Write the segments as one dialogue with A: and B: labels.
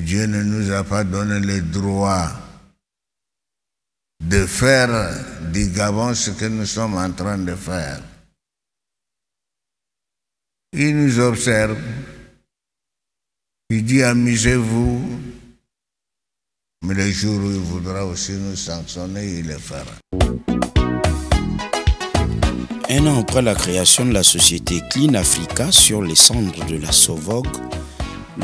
A: Dieu ne nous a pas donné le droit de faire du Gabon ce que nous sommes en train de faire. Il nous observe, il dit amusez-vous, mais le jour où il voudra aussi nous sanctionner, il le fera.
B: Un an après la création de la société Clean Africa sur les cendres de la Sovog,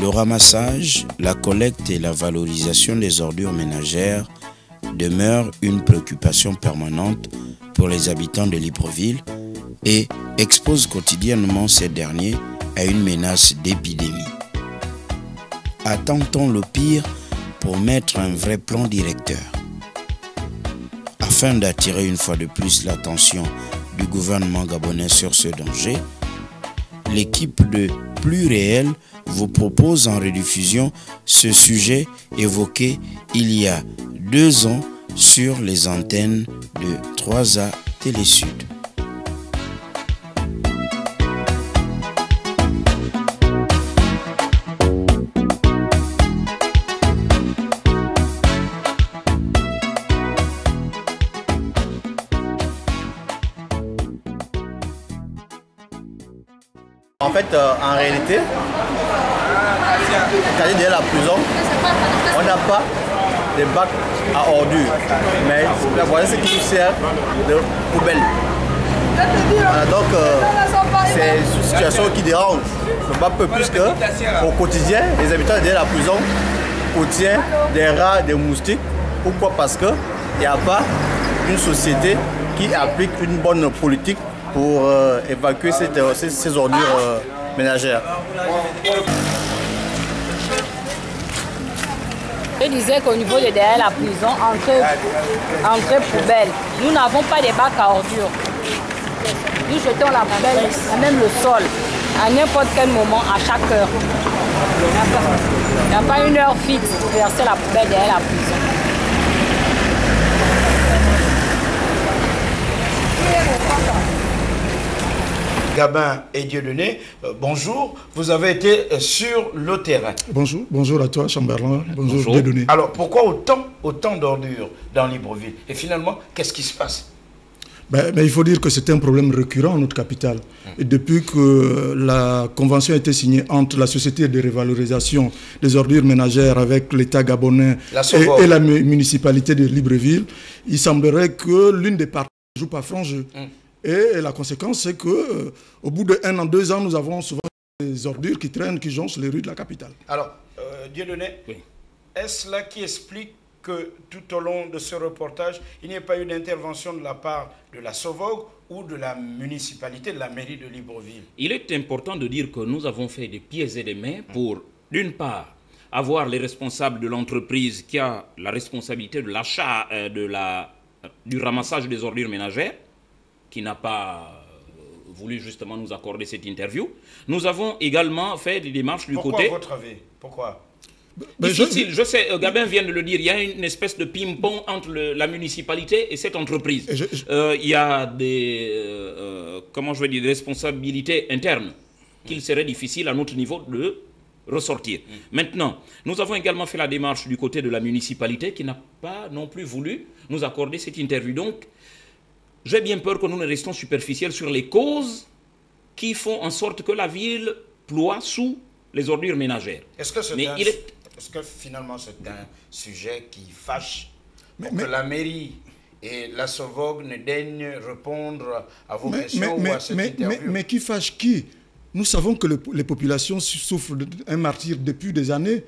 B: le ramassage, la collecte et la valorisation des ordures ménagères demeurent une préoccupation permanente pour les habitants de Libreville et exposent quotidiennement ces derniers à une menace d'épidémie. Attend-on le pire pour mettre un vrai plan directeur? Afin d'attirer une fois de plus l'attention du gouvernement gabonais sur ce danger, l'équipe de Plus Réel vous propose en rediffusion ce sujet évoqué il y a 2 ans sur les antennes de 3A Télésud.
C: En fait, en réalité, c'est-à-dire derrière la prison, on n'a pas de bacs à ordures, mais voilà ce qui nous sert de poubelle. Voilà, donc, c'est une situation qui dérange, pas peu plus qu'au quotidien, les habitants derrière la prison contiennent des rats, des moustiques. Pourquoi? Parce qu'il n'y a pas une société qui applique une bonne politique pour évacuer ces ordures ménagères.
D: Je disais qu'au niveau de derrière la prison, entrée poubelle, nous n'avons pas de bacs à ordures. Nous jetons la poubelle, et même le sol, à n'importe quel moment, à chaque heure. Il n'y a pas une heure fixe pour verser la poubelle derrière la prison.
B: Gabin et Dieudonné, bonjour. Vous avez été sur le terrain.
E: Bonjour à toi, Chamberlain. Bonjour. Dieudonné.
B: Alors, pourquoi autant d'ordures dans Libreville? Et finalement, qu'est-ce qui se passe?
E: Il faut dire que c'est un problème récurrent en notre capitale. Et depuis que la convention a été signée entre la Société de révalorisation des ordures ménagères avec l'État gabonais et la municipalité de Libreville, il semblerait que l'une des parties ne joue pas franc jeu. Et la conséquence, c'est qu'au bout de 1 an, 2 ans, nous avons souvent des ordures qui traînent, qui jonchent les rues de la capitale.
B: Alors, Dieudonné, oui. Est-ce là qui explique que tout au long de ce reportage, il n'y ait pas eu d'intervention de la part de la Sovog ou de la municipalité, de la mairie de Libreville?
F: Il est important de dire que nous avons fait des pieds et des mains pour, d'une part, avoir les responsables de l'entreprise qui a la responsabilité de l'achat, du ramassage des ordures ménagères, qui n'a pas voulu justement nous accorder cette interview. Nous avons également fait des démarches du côté...
B: Pourquoi, à votre avis? Pourquoi?
F: Je sais, Gabin vient de le dire, il y a une espèce de ping-pong entre la municipalité et cette entreprise. Il y a des, des responsabilités internes qu'il serait difficile à notre niveau de ressortir. Maintenant, nous avons également fait la démarche du côté de la municipalité qui n'a pas non plus voulu nous accorder cette interview. Donc, j'ai bien peur que nous ne restons superficiels sur les causes qui font en sorte que la ville ploie sous les ordures ménagères.
B: Est-ce que finalement c'est un sujet qui fâche que la mairie et la Sovog ne daignent répondre à vos questions ou à cette interview?
E: Mais qui fâche qui? Nous savons que les populations souffrent d'un martyre depuis des années.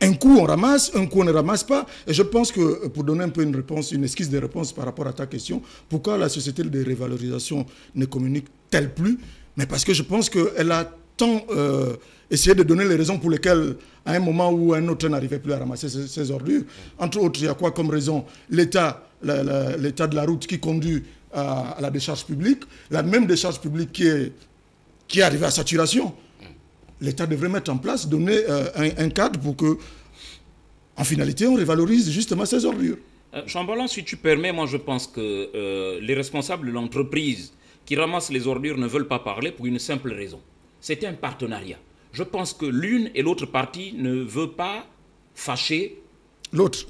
E: Un coup on ramasse, un coup on ne ramasse pas. Et je pense que pour donner un peu une réponse, une esquisse de réponse par rapport à ta question, pourquoi la société de révalorisation ne communique-t-elle plus? Mais parce que je pense qu'elle a tant essayé de donner les raisons pour lesquelles, à un moment où un autre n'arrivait plus à ramasser ses ordures, entre autres, il y a quoi comme raison? L'état de la route qui conduit à la décharge publique, la même décharge publique qui est arrivée à saturation. L'État devrait mettre en place, donner un cadre pour que, en finalité, on révalorise justement ces ordures.
F: Chamberlain, si tu permets, moi je pense que les responsables de l'entreprise qui ramassent les ordures ne veulent pas parler pour une simple raison. C'est un partenariat. Je pense que l'une et l'autre partie ne veut pas fâcher
B: l'autre.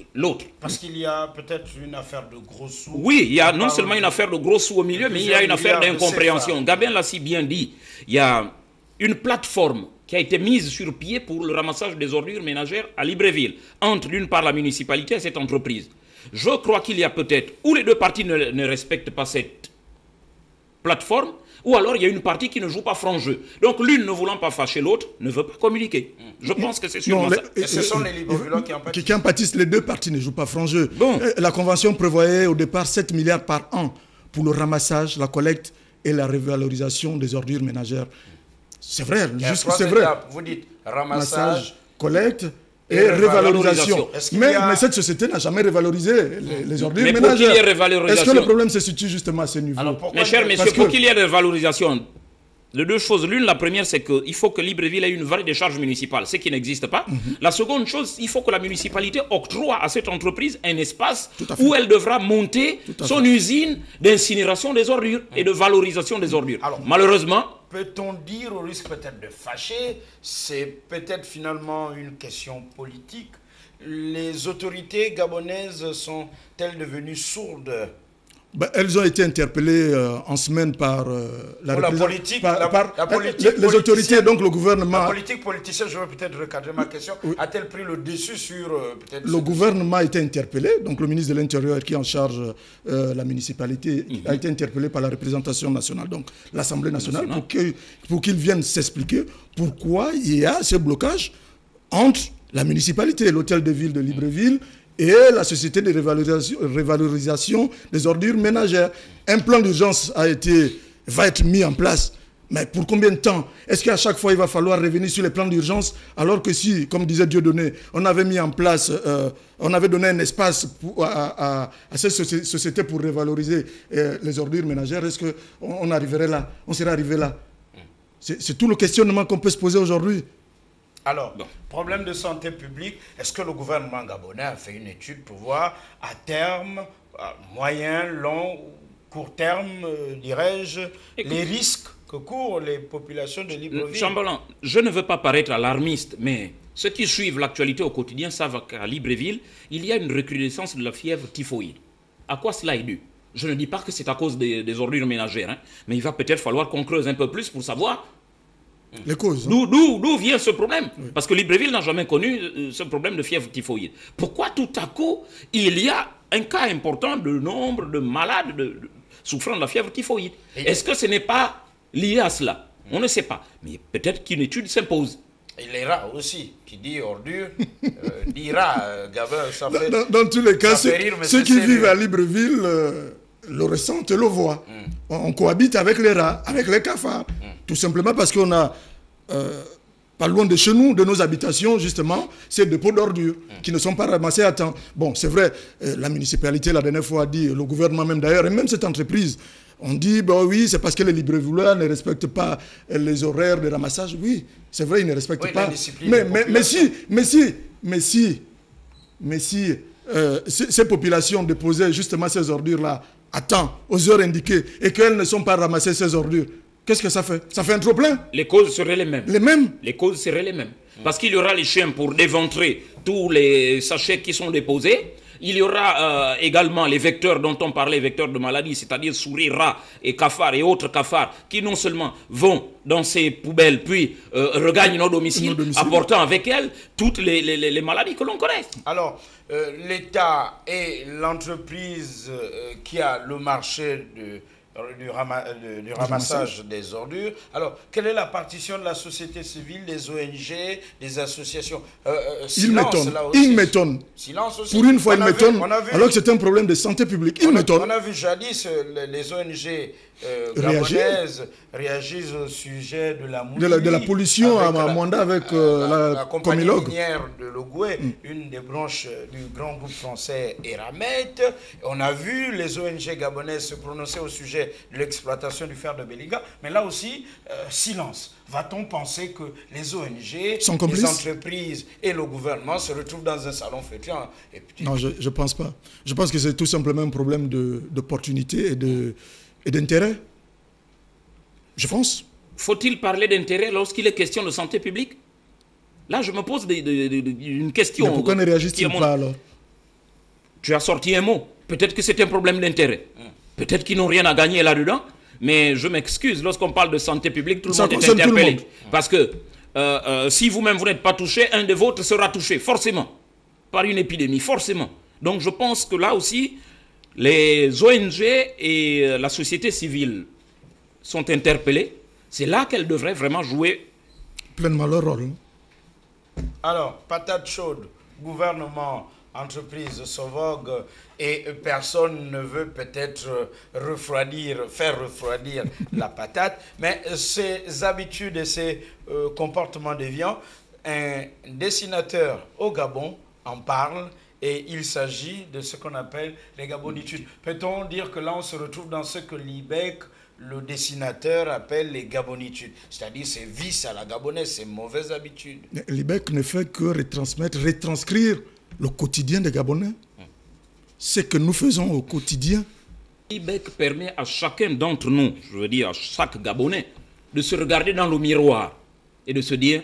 G: Parce qu'il y a peut-être une affaire de gros sous.
F: Oui, il y a non seulement une affaire de gros sous au milieu, mais il y a une affaire d'incompréhension. Gabin l'a si bien dit. Il y a une plateforme qui a été mise sur pied pour le ramassage des ordures ménagères à Libreville, entre d'une part la municipalité et cette entreprise. Je crois qu'il y a peut-être, ou les deux parties ne respectent pas cette plateforme, ou alors il y a une partie qui ne joue pas franc jeu. Donc l'une ne voulant pas fâcher l'autre, ne veut pas communiquer. Je pense que c'est sûrement ça.
G: Et ce sont les Librevillans qui
E: en pâtissent. Les deux parties ne jouent pas franc jeu.
F: Bon.
E: La convention prévoyait au départ 7 milliards par an pour le ramassage, la collecte et la revalorisation des ordures ménagères. C'est vrai, c'est vrai.
G: Vous dites ramassage,
E: collecte et revalorisation. Mais cette société n'a jamais revalorisé les ordures ménagères. Est-ce que le problème se situe justement à ce niveau?
F: Mes chers messieurs, pour qu'il y ait de revalorisation, de deux choses. L'une, la première, c'est qu'il faut que Libreville ait une vraie décharge municipale, ce qui n'existe pas. La seconde chose, il faut que la municipalité octroie à cette entreprise un espace où elle devra monter son usine d'incinération des ordures et de valorisation des ordures. Alors, malheureusement...
G: Peut-on dire, au risque peut-être de fâcher, c'est peut-être finalement une question politique. Les autorités gabonaises sont-elles devenues sourdes?
E: Elles ont été interpellées en semaine par
G: la politique,
E: les autorités, donc le gouvernement.
G: La politique politicienne, je vais peut-être recadrer ma question, a-t-elle pris le dessus sur peut-être...
E: Le gouvernement a été interpellé, donc le ministre de l'Intérieur qui est en charge la municipalité a été interpellé par la représentation nationale, donc l'Assemblée nationale, pour qu'ils viennent s'expliquer pourquoi il y a ce blocage entre la municipalité, l'hôtel de ville de Libreville, et la société de revalorisation des ordures ménagères. Un plan d'urgence va être mis en place. Mais pour combien de temps? Est-ce qu'à chaque fois, il va falloir revenir sur les plans d'urgence? Alors que si, comme disait Dieudonné, on avait mis en place, on avait donné un espace à cette société pour revaloriser les ordures ménagères, est-ce qu'on arriverait là? On serait arrivé là? C'est tout le questionnement qu'on peut se poser aujourd'hui.
G: Alors, problème de santé publique, est-ce que le gouvernement gabonais a fait une étude pour voir à terme, à moyen, long, court terme, dirais-je, les risques que courent les populations de Libreville?
F: Chambellan, je ne veux pas paraître alarmiste, mais ceux qui suivent l'actualité au quotidien savent qu'à Libreville, il y a une recrudescence de la fièvre typhoïde. À quoi cela est dû? Je ne dis pas que c'est à cause des ordures ménagères, mais il va peut-être falloir qu'on creuse un peu plus pour savoir
E: les causes.
F: D'où vient ce problème? Parce que Libreville n'a jamais connu ce problème de fièvre typhoïde. Pourquoi tout à coup, il y a un cas important de nombre de malades souffrant de la fièvre typhoïde? Est-ce que ce n'est pas lié à cela? On ne sait pas. Mais peut-être qu'une étude s'impose.
G: Et les rats aussi, qui dit ordure, dit rat, Gabin, ça fait...
E: Dans tous les cas, ceux qui vivent à Libreville le ressentent et le voient. On cohabite avec les rats, avec les cafards. Tout simplement parce qu'on a, pas loin de chez nous, de nos habitations, justement, ces dépôts d'ordures qui ne sont pas ramassés à temps. Bon, c'est vrai, la municipalité, la dernière fois, a dit, le gouvernement même d'ailleurs, et même cette entreprise, on dit, bah oui, c'est parce que les Librevillois ne respectent pas les horaires de ramassage. Oui, c'est vrai, ils ne respectent pas. Mais si ces populations déposaient justement ces ordures-là à temps, aux heures indiquées, et qu'elles ne sont pas ramassées, ces ordures, qu'est-ce que ça fait? Ça fait un trop-plein.
F: Les causes seraient les mêmes.
E: Les mêmes?
F: Les causes seraient les mêmes. Parce qu'il y aura les chiens pour déventrer tous les sachets qui sont déposés. Il y aura également les vecteurs dont on parlait, vecteurs de maladies, c'est-à-dire souris, rats et cafards et autres cafards, qui non seulement vont dans ces poubelles, puis regagnent nos domiciles, apportant avec elles toutes les maladies que l'on connaît.
G: Alors, l'État et l'entreprise qui a le marché du ramassage des ordures. Alors, quelle est la partition de la société civile, des ONG, des associations?
E: Il m'étonne.
G: Silence aussi.
E: Pour une fois, il m'étonne, alors que c'est un problème de santé publique. Il m'étonne.
G: On a vu jadis les ONG gabonaises réagissent au sujet de la mouillerie,
E: de la pollution à Mwanda avec la
G: compagnie minière de Logoué, une des branches du grand groupe français Eramet. On a vu les ONG gabonaises se prononcer au sujet de l'exploitation du fer de Béliga, mais là aussi, silence. Va-t-on penser que les ONG, les entreprises et le gouvernement se retrouvent dans un salon fêté?
E: Non, je ne pense pas. Je pense que c'est tout simplement un problème d'opportunité et d'intérêt. Je pense.
F: faut-il parler d'intérêt lorsqu'il est question de santé publique? Là, je me pose une question.
E: Mais pourquoi ne réagissent-ils pas alors?
F: Tu as sorti un mot. Peut-être que c'est un problème d'intérêt. Peut-être qu'ils n'ont rien à gagner là-dedans. Mais je m'excuse, lorsqu'on parle de santé publique, tout le monde est interpellé. Parce que si vous-même vous n'êtes pas touché, un de vôtres sera touché, forcément, par une épidémie, forcément. Donc je pense que là aussi, les ONG et la société civile sont interpellées. C'est là qu'elles devraient vraiment jouer
E: pleinement leur rôle.
G: Alors, patate chaude, gouvernement, entreprise Sovog, et personne ne veut peut-être faire refroidir la patate, mais ces habitudes et ces comportements déviants, un dessinateur au Gabon en parle, et il s'agit de ce qu'on appelle les gabonitudes. Peut-on dire que là on se retrouve dans ce que l'IBEC, le dessinateur, appelle les gabonitudes, c'est-à-dire ces vices à la gabonaise, ces mauvaises habitudes?
E: L'IBEC ne fait que retranscrire le quotidien des Gabonais. Ce que nous faisons au quotidien.
F: L'IBEC permet à chacun d'entre nous, je veux dire à chaque Gabonais, de se regarder dans le miroir et de se dire: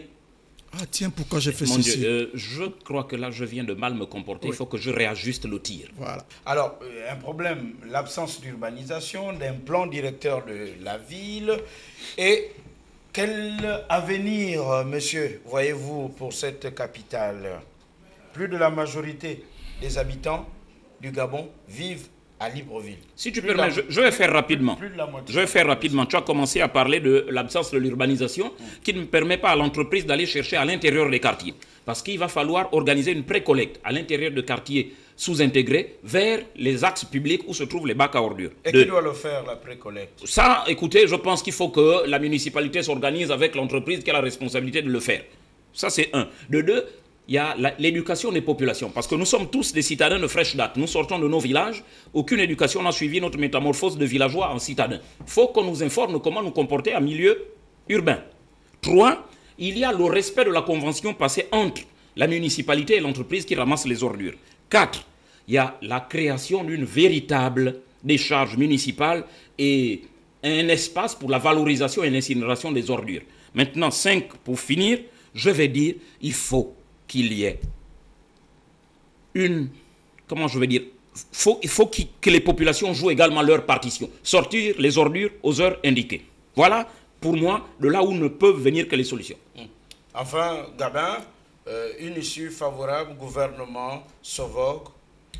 E: ah tiens, pourquoi j'ai fait
F: mon
E: ceci?
F: Dieu, je crois que là je viens de mal me comporter, il faut que je réajuste le tir.
G: Voilà. Alors, un problème, l'absence d'urbanisation, d'un plan directeur de la ville. Et quel avenir, monsieur, voyez-vous pour cette capitale? Plus de la majorité des habitants du Gabon vivent à Libreville.
F: Si tu permets, je vais faire rapidement. Je vais faire rapidement. Tu as commencé à parler de l'absence de l'urbanisation qui ne permet pas à l'entreprise d'aller chercher à l'intérieur des quartiers. Parce qu'il va falloir organiser une pré-collecte à l'intérieur de quartiers sous-intégrés vers les axes publics où se trouvent les bacs à ordures.
G: Et qui doit le faire, la pré-collecte?
F: Ça, écoutez, je pense qu'il faut que la municipalité s'organise avec l'entreprise qui a la responsabilité de le faire. Ça, c'est un. De deux, il y a l'éducation des populations. Parce que nous sommes tous des citadins de fraîche date. Nous sortons de nos villages. Aucune éducation n'a suivi notre métamorphose de villageois en citadins. Il faut qu'on nous informe comment nous comporter en milieu urbain. 3, il y a le respect de la convention passée entre la municipalité et l'entreprise qui ramasse les ordures. 4, il y a la création d'une véritable décharge municipale et un espace pour la valorisation et l'incinération des ordures. Maintenant, 5, pour finir, je vais dire, il faut qu'il y ait une, comment je vais dire, il faut que les populations jouent également leur partition. Sortir les ordures aux heures indiquées. Voilà, pour moi, de là où ne peuvent venir que les solutions.
G: Enfin, Gabin, une issue favorable, gouvernement, Sovog,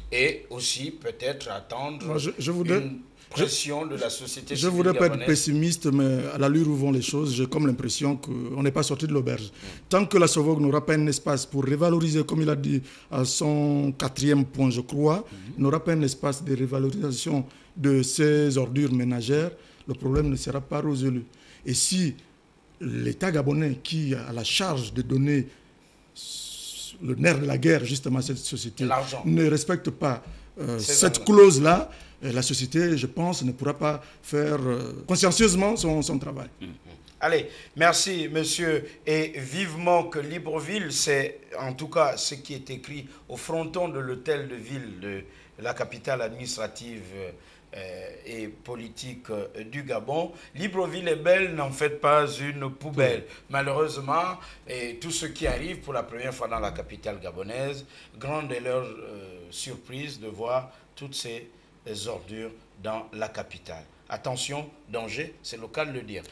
G: et aussi peut-être attendre une pression de la société civile.
E: Je ne voudrais pas être
G: gabonaise.
E: pessimiste, mais à l'allure où vont les choses, j'ai comme l'impression qu'on n'est pas sorti de l'auberge. Tant que la Sovog n'aura pas un espace pour revaloriser, comme il a dit à son 4e point, je crois, n'aura pas un espace de revalorisation de ces ordures ménagères, le problème ne sera pas résolu. Et si l'État gabonais, qui a la charge de donner le nerf de la guerre justement à cette société, ne respecte pas cette clause-là, la société, je pense, ne pourra pas faire consciencieusement son travail.
G: Allez, merci monsieur, et vivement que Libreville, c'est en tout cas ce qui est écrit au fronton de l'hôtel de ville de la capitale administrative et politique du Gabon. Libreville est belle, n'en faites pas une poubelle. Malheureusement, et tout ce qui arrive pour la première fois dans la capitale gabonaise, grande est leur surprise de voir toutes ces ordures dans la capitale. Attention, danger, c'est le cas de le dire.